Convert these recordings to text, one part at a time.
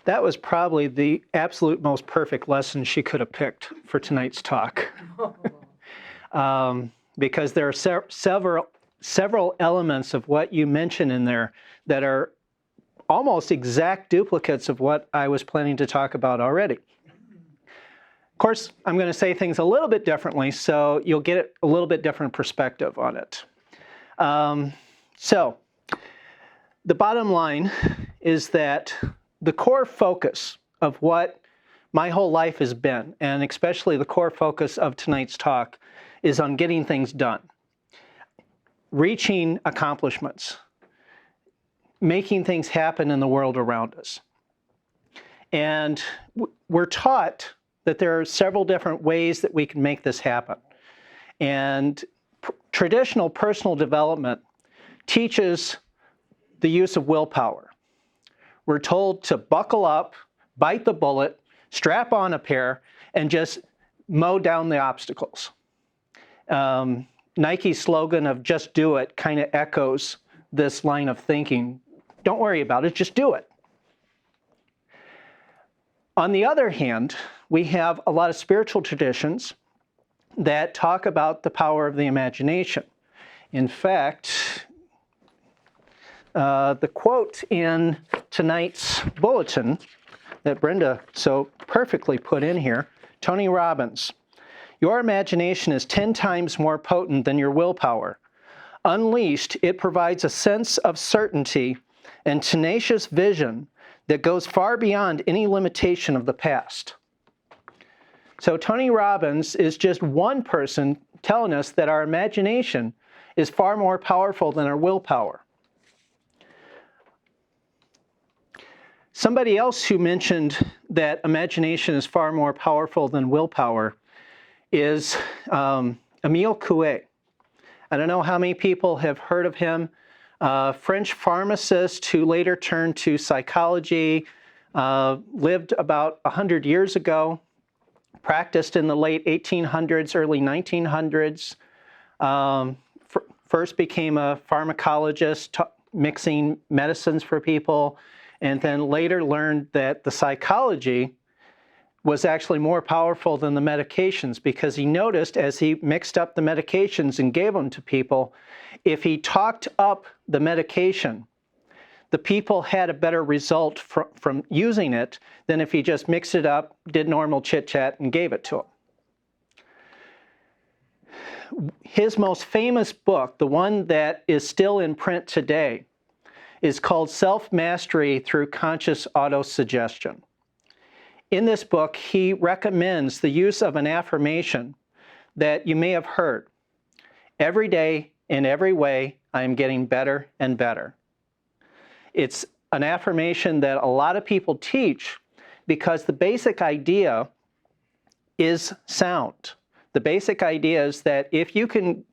That was probably the absolute most perfect lesson she could have picked for tonight's talk. Because there are several elements of what you mentioned in there that are almost exact duplicates of what I was planning to talk about already. Of course, I'm going to say things a little bit differently, so you'll get a little bit different perspective on it. So the bottom line is that the core focus of what my whole life has been, and especially the core focus of tonight's talk, is on getting things done, reaching accomplishments, making things happen in the world around us. And we're taught that there are several different ways that we can make this happen. And traditional personal development teaches the use of willpower. We're told to buckle up, bite the bullet, strap on a pair, and just mow down the obstacles. Nike's slogan of "just do it" kind of echoes this line of thinking. Don't worry about it, just do it. On the other hand, we have a lot of spiritual traditions that talk about the power of the imagination. In fact, the quote in tonight's bulletin that Brenda so perfectly put in here, Tony Robbins, "Your imagination is 10 times more potent than your willpower. Unleashed, it provides a sense of certainty and tenacious vision that goes far beyond any limitation of the past." So Tony Robbins is just one person telling us that our imagination is far more powerful than our willpower. Somebody else who mentioned that imagination is far more powerful than willpower is Emile Coue. I don't know how many people have heard of him. French pharmacist who later turned to psychology, lived about 100 years ago, practiced in the late 1800s, early 1900s, first became a pharmacologist, mixing medicines for people, and then later learned that the psychology was actually more powerful than the medications, because he noticed as he mixed up the medications and gave them to people, if he talked up the medication, the people had a better result from using it than if he just mixed it up, did normal chit-chat, and gave it to them. His most famous book, the one that is still in print today, is called Self-Mastery Through Conscious Autosuggestion. In this book, he recommends the use of an affirmation that you may have heard. Every day, in every way, I am getting better and better. It's an affirmation that a lot of people teach because the basic idea is sound. The basic idea is that if you can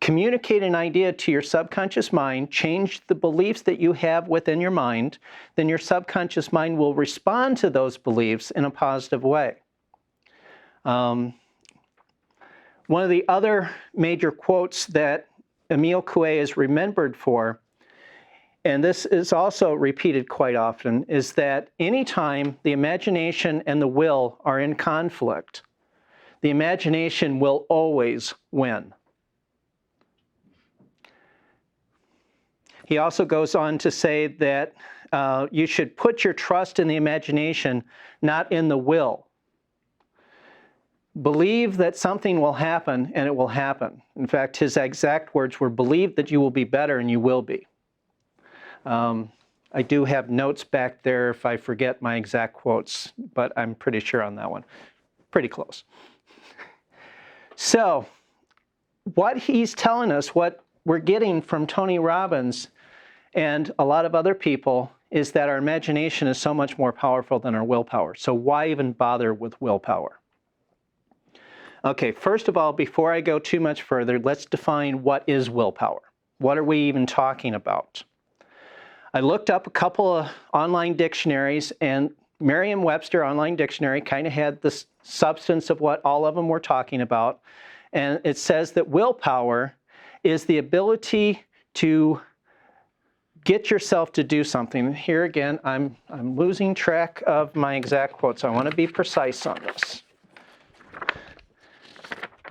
communicate an idea to your subconscious mind, change the beliefs that you have within your mind, then your subconscious mind will respond to those beliefs in a positive way. One of the other major quotes that Emile Coue is remembered for, and this is also repeated quite often, is that anytime the imagination and the will are in conflict, the imagination will always win. He also goes on to say that you should put your trust in the imagination, not in the will. Believe that something will happen, and it will happen. In fact, his exact words were, "Believe that you will be better, and you will be." I do have notes back there if I forget my exact quotes, but I'm pretty sure on that one. Pretty close. So, what he's telling us, what we're getting from Tony Robbins and a lot of other people, is that our imagination is so much more powerful than our willpower. So why even bother with willpower? Okay, first of all, before I go too much further, let's define what is willpower. What are we even talking about? I looked up a couple of online dictionaries, and Merriam-Webster Online Dictionary kind of had the substance of what all of them were talking about. And it says that willpower is the ability to get yourself to do something. Here again, I'm losing track of my exact quotes. I want to be precise on this.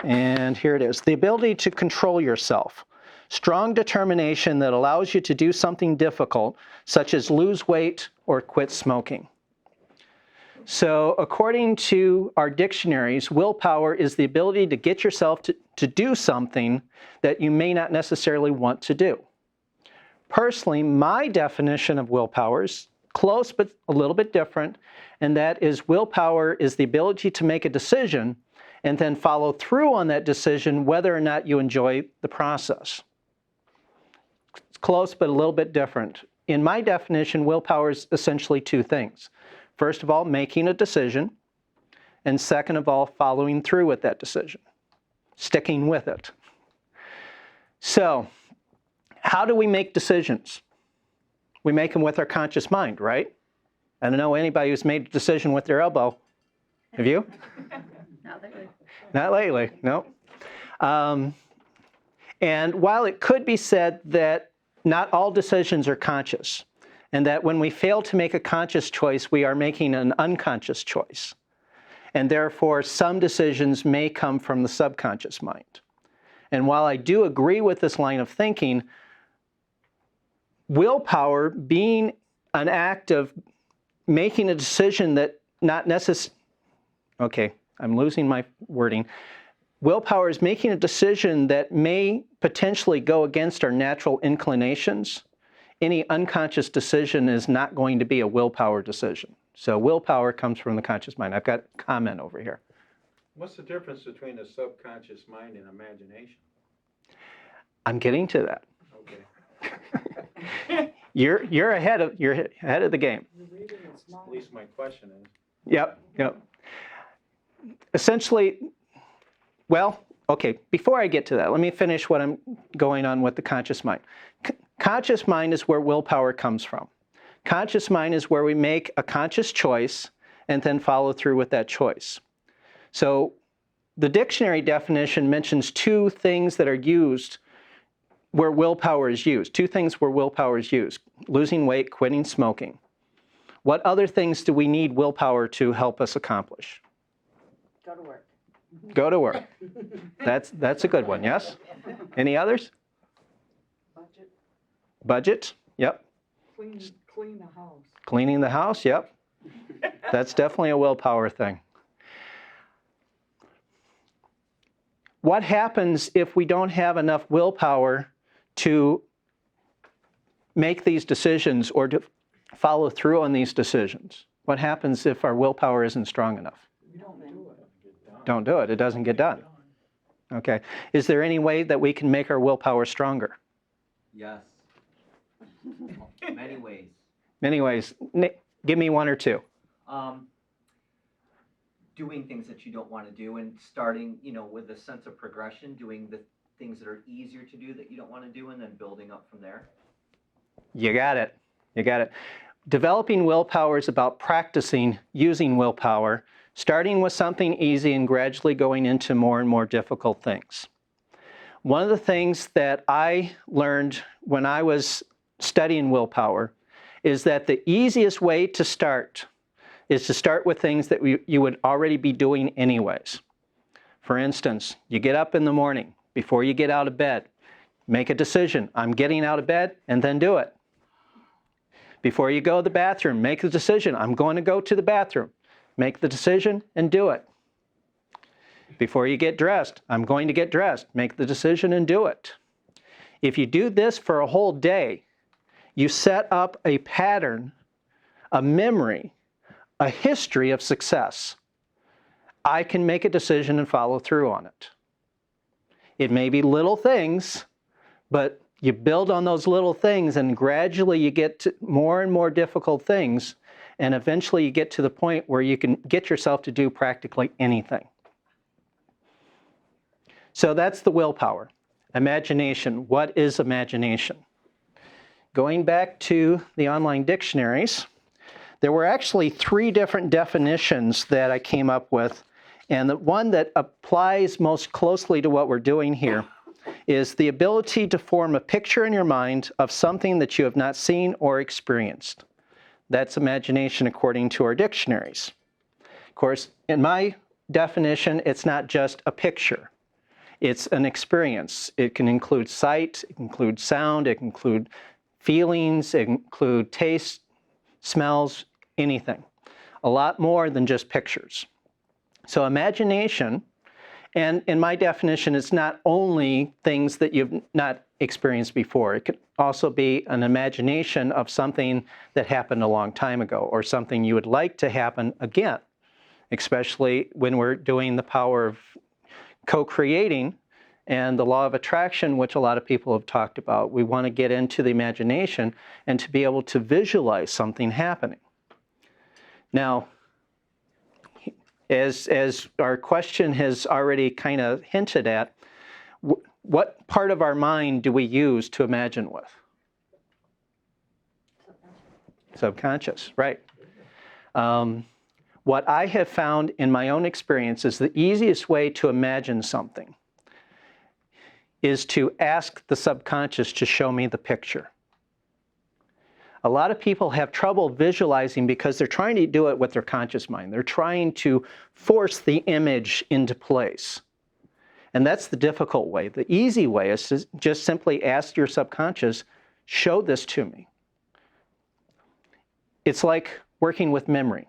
And here it is. The ability to control yourself. Strong determination that allows you to do something difficult, such as lose weight or quit smoking. So according to our dictionaries, willpower is the ability to get yourself to do something that you may not necessarily want to do. Personally, my definition of willpower is close but a little bit different, and that is willpower is the ability to make a decision and then follow through on that decision whether or not you enjoy the process. It's close but a little bit different. In my definition, willpower is essentially two things. First of all, making a decision, and second of all, following through with that decision, sticking with it. So, how do we make decisions? We make them with our conscious mind, right? I don't know anybody who's made a decision with their elbow. Have you? Not lately. Not lately, no. And while it could be said that not all decisions are conscious, and that when we fail to make a conscious choice, we are making an unconscious choice. And therefore, some decisions may come from the subconscious mind. And while I do agree with this line of thinking, willpower being an act of making a decision that not necessarily, okay, I'm losing my wording. Willpower is making a decision that may potentially go against our natural inclinations. Any unconscious decision is not going to be a willpower decision. So willpower comes from the conscious mind. I've got a comment over here. What's the difference between a subconscious mind and imagination? I'm getting to that. Okay. You're ahead of the game. At least my question is. Yep. Essentially, well, okay, before I get to that, let me finish what I'm going on with the conscious mind. Conscious mind is where willpower comes from. Conscious mind is where we make a conscious choice and then follow through with that choice. So the dictionary definition mentions two things that are used where willpower is used. Two things where willpower is used. Losing weight, quitting smoking. What other things do we need willpower to help us accomplish? Go to work. Go to work. That's a good one, yes? Any others? Budget. Budget, yep. Clean the house. Cleaning the house, yep. That's definitely a willpower thing. What happens if we don't have enough willpower to make these decisions or to follow through on these decisions? What happens if our willpower isn't strong enough? You don't do it. Don't do it. It doesn't get done. Okay. Is there any way that we can make our willpower stronger? Yes. Many ways. Many ways. Nick, give me one or two. Doing things that you don't want to do and starting, with a sense of progression, doing the things that are easier to do that you don't want to do and then building up from there. You got it. Developing willpower is about practicing using willpower, starting with something easy and gradually going into more and more difficult things. One of the things that I learned when I was studying willpower is that the easiest way to start is to start with things that you would already be doing anyways. For instance, you get up in the morning, before you get out of bed, make a decision. I'm getting out of bed, and then do it. Before you go to the bathroom, make the decision. I'm going to go to the bathroom. Make the decision and do it. Before you get dressed, I'm going to get dressed. Make the decision and do it. If you do this for a whole day, you set up a pattern, a memory, a history of success. I can make a decision and follow through on it. It may be little things, but you build on those little things and gradually you get to more and more difficult things, and eventually you get to the point where you can get yourself to do practically anything. So that's the willpower. Imagination. What is imagination? Going back to the online dictionaries, there were actually 3 different definitions that I came up with, and the one that applies most closely to what we're doing here is the ability to form a picture in your mind of something that you have not seen or experienced. That's imagination according to our dictionaries. Of course, in my definition, it's not just a picture. It's an experience. It can include sight, it can include sound, it can include feelings, it can include taste, smells, anything. A lot more than just pictures. So imagination, and in my definition, it's not only things that you've not experienced before. It could also be an imagination of something that happened a long time ago or something you would like to happen again, especially when we're doing the power of co-creating and the law of attraction, which a lot of people have talked about. We want to get into the imagination and to be able to visualize something happening. Now, as our question has already kind of hinted at, what part of our mind do we use to imagine with? Subconscious, right. What I have found in my own experience is the easiest way to imagine something is to ask the subconscious to show me the picture. A lot of people have trouble visualizing because they're trying to do it with their conscious mind. They're trying to force the image into place. And that's the difficult way. The easy way is to just simply ask your subconscious, show this to me. It's like working with memory.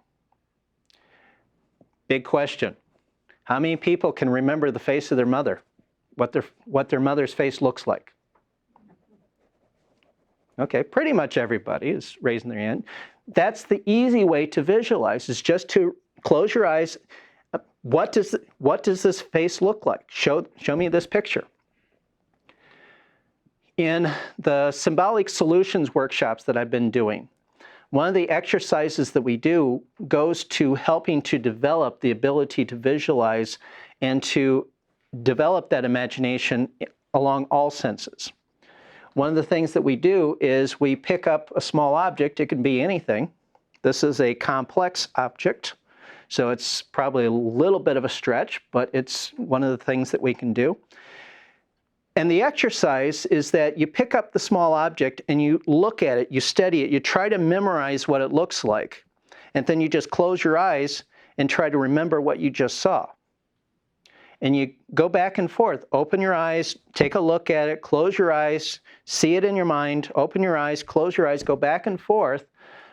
Big question. How many people can remember the face of their mother? What their mother's face looks like? Okay, pretty much everybody is raising their hand. That's the easy way to visualize, is just to close your eyes. What does this face look like? Show me this picture. In the symbolic solutions workshops that I've been doing, one of the exercises that we do goes to helping to develop the ability to visualize and to develop that imagination along all senses. One of the things that we do is we pick up a small object. It can be anything. This is a complex object, so it's probably a little bit of a stretch, but it's one of the things that we can do. And the exercise is that you pick up the small object and you look at it, you study it, you try to memorize what it looks like, and then you just close your eyes and try to remember what you just saw. And you go back and forth, open your eyes, take a look at it, close your eyes, see it in your mind, open your eyes, close your eyes, go back and forth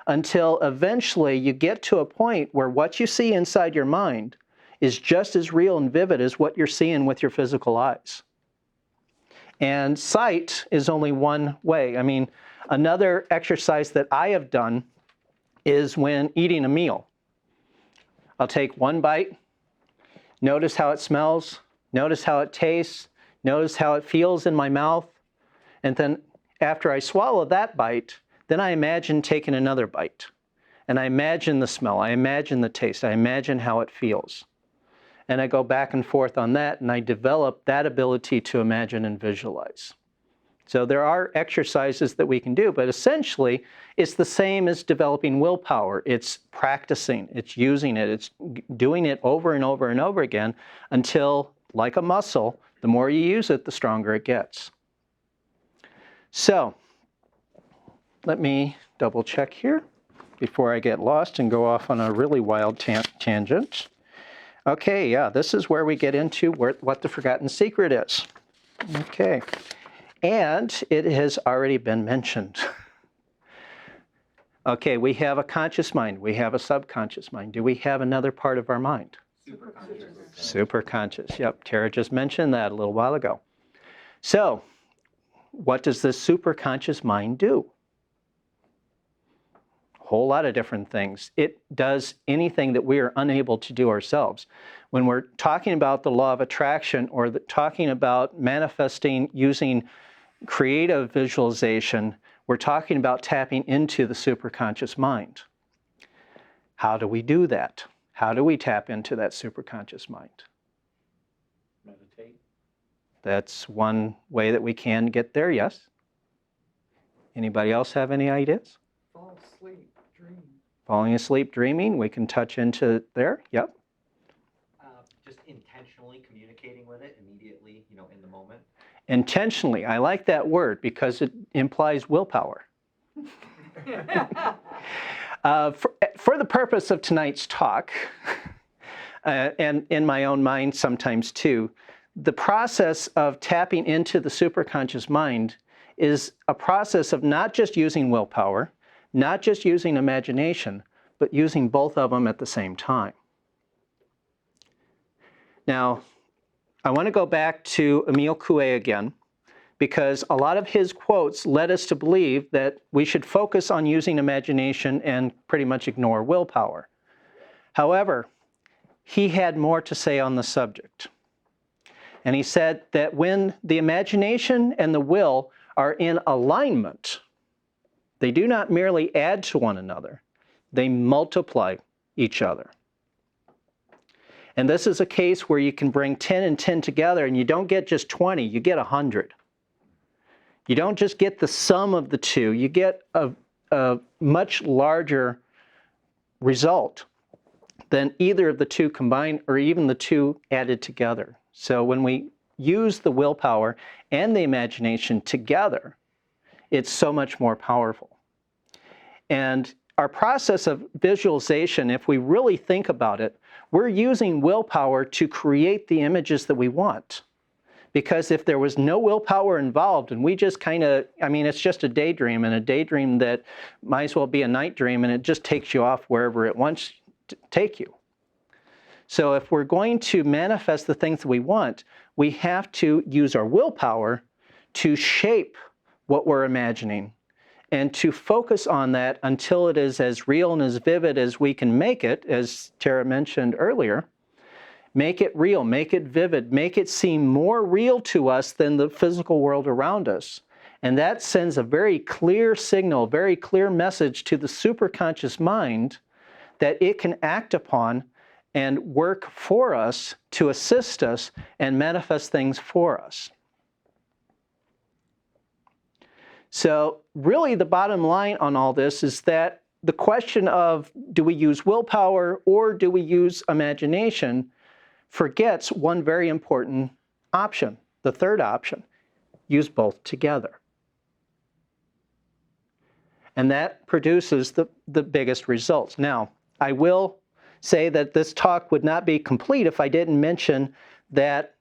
until eventually you get to a point where what you see inside your mind is just as real and vivid as what you're seeing with your physical eyes. And sight is only one way. I mean, another exercise that I have done is when eating a meal. I'll take one bite, notice how it smells, notice how it tastes, notice how it feels in my mouth, and then after I swallow that bite, then I imagine taking another bite. And I imagine the smell, I imagine the taste, I imagine how it feels. And I go back and forth on that, and I develop that ability to imagine and visualize. So there are exercises that we can do, but essentially it's the same as developing willpower. It's practicing, it's using it, it's doing it over and over and over again until, like a muscle, the more you use it, the stronger it gets. So let me double check here before I get lost and go off on a really wild tangent. Okay, yeah, this is where we get into what the forgotten secret is. Okay. And it has already been mentioned. Okay, we have a conscious mind. We have a subconscious mind. Do we have another part of our mind? Superconscious. Superconscious. Yep, Tara just mentioned that a little while ago. So, what does this superconscious mind do? A whole lot of different things. It does anything that we are unable to do ourselves. When we're talking about the law of attraction or talking about manifesting using creative visualization, we're talking about tapping into the superconscious mind. How do we do that? How do we tap into that superconscious mind? Meditate. That's one way that we can get there, yes? Anybody else have any ideas? Fall asleep, dream. Falling asleep, dreaming, we can touch into there, yep. Just intentionally communicating with it immediately, in the moment. Intentionally, I like that word because it implies willpower. For the purpose of tonight's talk, and in my own mind sometimes too, the process of tapping into the superconscious mind is a process of not just using willpower, not just using imagination, but using both of them at the same time. Now, I want to go back to Emile Coue again, because a lot of his quotes led us to believe that we should focus on using imagination and pretty much ignore willpower. However, he had more to say on the subject. And he said that when the imagination and the will are in alignment, they do not merely add to one another, they multiply each other. And this is a case where you can bring 10 and 10 together and you don't get just 20, you get 100. You don't just get the sum of the two, you get a much larger result than either of the two combined or even the two added together. So when we use the willpower and the imagination together, it's so much more powerful. And our process of visualization, if we really think about it, we're using willpower to create the images that we want. Because if there was no willpower involved and we just kind of, it's just a daydream, and a daydream that might as well be a night dream, and it just takes you off wherever it wants to take you. So if we're going to manifest the things that we want, we have to use our willpower to shape what we're imagining and to focus on that until it is as real and as vivid as we can make it, as Tara mentioned earlier. Make it real, make it vivid, make it seem more real to us than the physical world around us. And that sends a very clear signal, very clear message to the superconscious mind that it can act upon and work for us to assist us and manifest things for us. So really the bottom line on all this is that the question of do we use willpower or do we use imagination forgets one very important option, the third option, use both together. And that produces the biggest results. Now, I will say that this talk would not be complete if I didn't mention that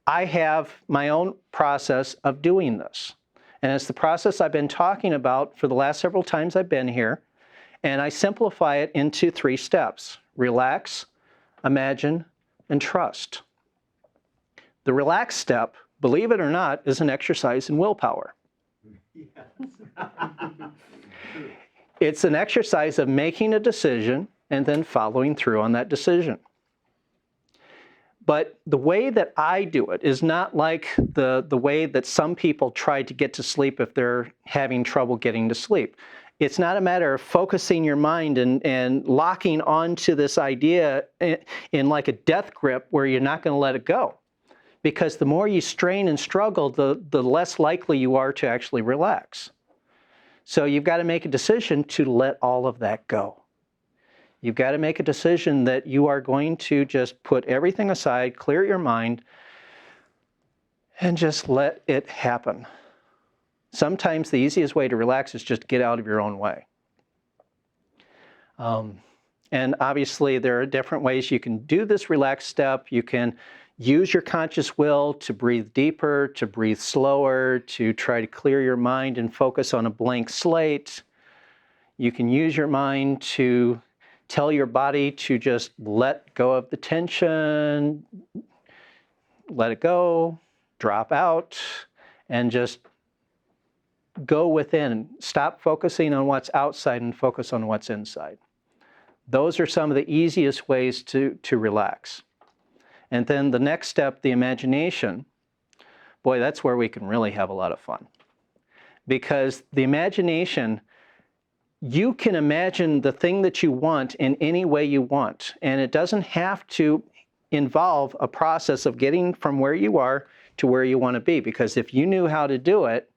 I have my own process of doing this. And it's the process I've been talking about for the last several times I've been here. And I simplify it into 3 steps: relax, imagine, and trust. The relax step, believe it or not, is an exercise in willpower. Yes. It's an exercise of making a decision and then following through on that decision. But the way that I do it is not like the way that some people try to get to sleep if they're having trouble getting to sleep. It's not a matter of focusing your mind and locking onto this idea in like a death grip where you're not going to let it go. Because the more you strain and struggle, the less likely you are to actually relax. So you've got to make a decision to let all of that go. You've got to make a decision that you are going to just put everything aside, clear your mind, and just let it happen. Sometimes the easiest way to relax is just get out of your own way. And obviously there are different ways you can do this relaxed step. You can use your conscious will to breathe deeper, to breathe slower, to try to clear your mind and focus on a blank slate. You can use your mind to tell your body to just let go of the tension, let it go, drop out, and just go within. Stop focusing on what's outside and focus on what's inside. Those are some of the easiest ways to relax. And then the next step, the imagination, boy, that's where we can really have a lot of fun. Because the imagination, you can imagine the thing that you want in any way you want. And it doesn't have to involve a process of getting from where you are to where you want to be. Because if you knew how to do it,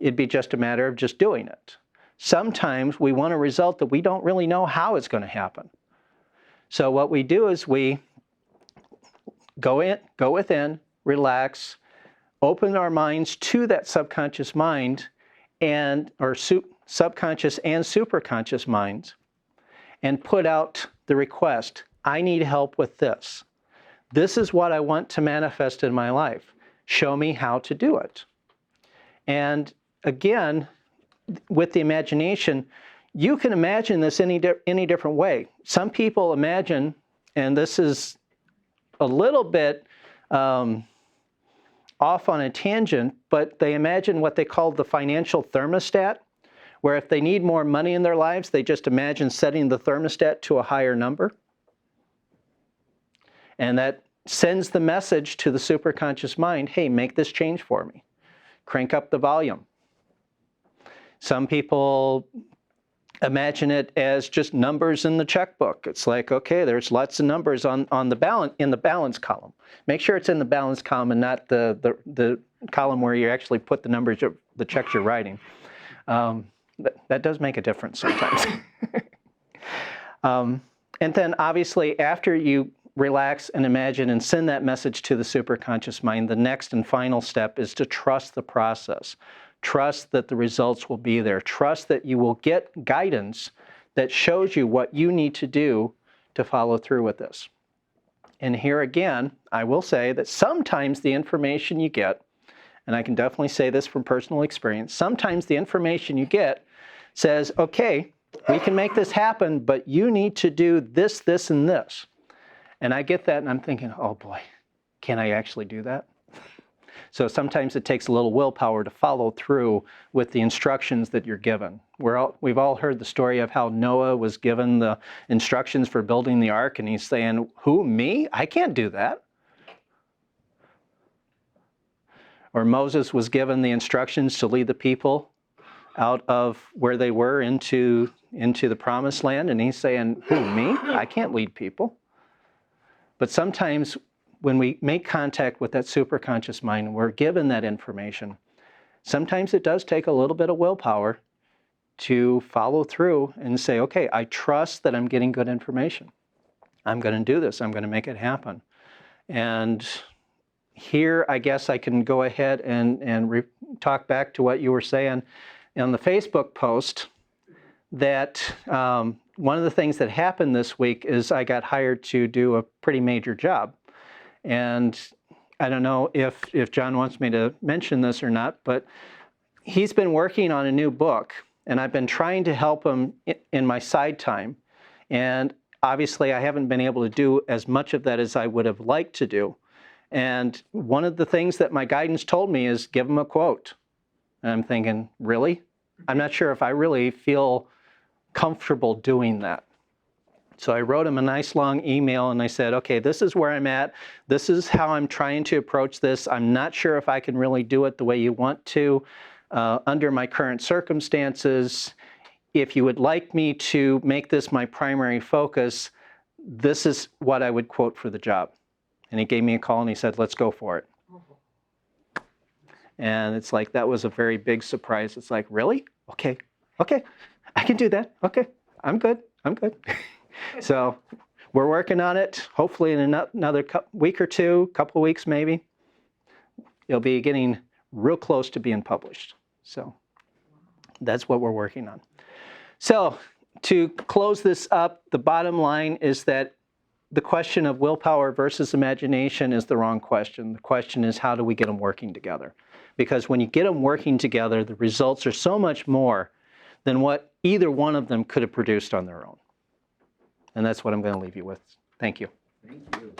it'd be just a matter of just doing it. Sometimes we want a result that we don't really know how it's going to happen. So what we do is we go within, relax, open our minds to that subconscious mind or subconscious and superconscious minds and put out the request, I need help with this. This is what I want to manifest in my life. Show me how to do it. And again, with the imagination, you can imagine this any different way. Some people imagine, and this is a little bit off on a tangent, but they imagine what they call the financial thermostat, where if they need more money in their lives, they just imagine setting the thermostat to a higher number. And that sends the message to the superconscious mind, hey, make this change for me. Crank up the volume. Some people imagine it as just numbers in the checkbook. It's like, okay, there's lots of numbers in the balance column. Make sure it's in the balance column and not the column where you actually put the numbers of the checks you're writing. That does make a difference sometimes. And then obviously after you relax and imagine and send that message to the superconscious mind, the next and final step is to trust the process. Trust that the results will be there. Trust that you will get guidance that shows you what you need to do to follow through with this. And here again, I will say that sometimes the information you get, and I can definitely say this from personal experience, sometimes the information you get says, okay, we can make this happen, but you need to do this, this, and this. And I get that and I'm thinking, oh boy, can I actually do that? So sometimes it takes a little willpower to follow through with the instructions that you're given. We've all heard the story of how Noah was given the instructions for building the ark, and he's saying, who, me? I can't do that. Or Moses was given the instructions to lead the people out of where they were into the promised land, and he's saying, who, me? I can't lead people. But sometimes when we make contact with that superconscious mind and we're given that information, sometimes it does take a little bit of willpower to follow through and say, okay, I trust that I'm getting good information. I'm going to do this. I'm going to make it happen. And here, I guess I can go ahead and talk back to what you were saying on the Facebook post, that one of the things that happened this week is I got hired to do a pretty major job. And I don't know if John wants me to mention this or not, but he's been working on a new book, and I've been trying to help him in my side time. And obviously, I haven't been able to do as much of that as I would have liked to do. And one of the things that my guidance told me is give him a quote. And I'm thinking, really? I'm not sure if I really feel comfortable doing that. So I wrote him a nice long email and I said, okay, this is where I'm at. This is how I'm trying to approach this. I'm not sure if I can really do it the way you want to under my current circumstances. If you would like me to make this my primary focus, this is what I would quote for the job. And he gave me a call and he said, let's go for it. And it's like, that was a very big surprise. It's like, really? Okay, I can do that. Okay, I'm good. So we're working on it. Hopefully in another week or two, couple of weeks maybe, it'll be getting real close to being published. So that's what we're working on. So to close this up, the bottom line is that the question of willpower versus imagination is the wrong question. The question is, how do we get them working together? Because when you get them working together, the results are so much more than what either one of them could have produced on their own. And that's what I'm going to leave you with. Thank you. Thank you.